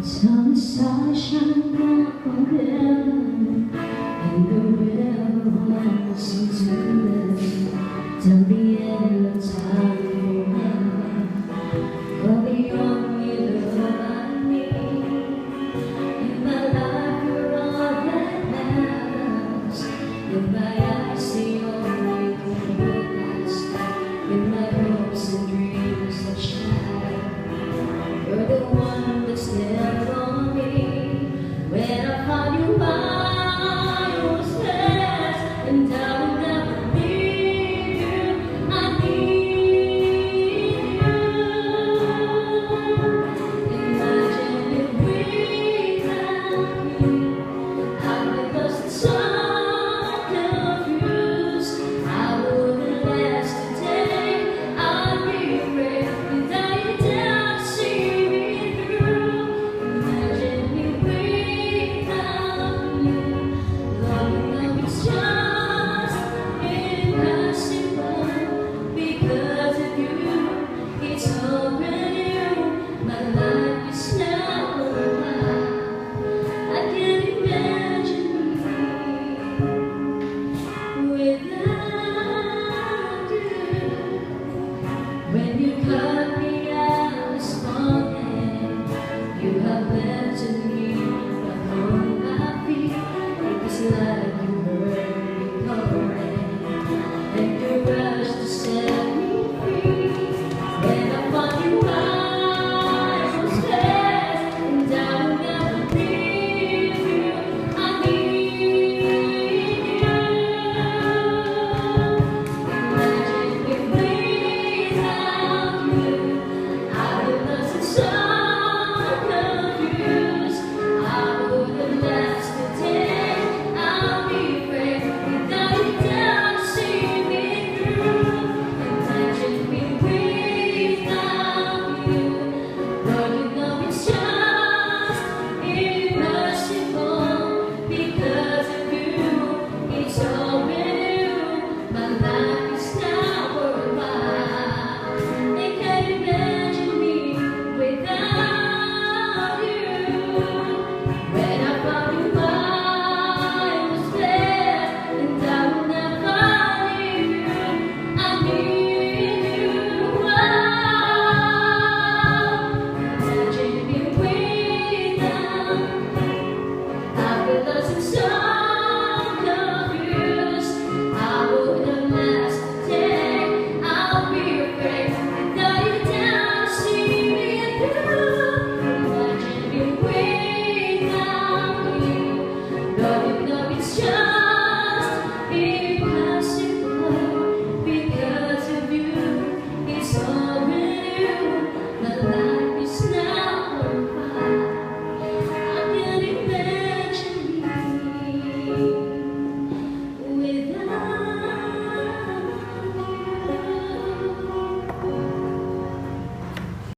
Till the stars shine down forever, and the river runs into this. Till the end of time forever, you're the only love I need. In my life, you're all that matters. In my eyes, the only thing that lasts. In my hopes and dreams that shatter, you're the one that's there for me. When I found you, I was blessed, and I will never leave you. I need you. Imagine if without you, I'd be lost and so confused. I wouldn't last a day. I'd be afraid that you don't see me through. Imagine if without you, loving love is just impossible. Because of you, it's already you. My life is now alive. I can't imagine me without you. When you come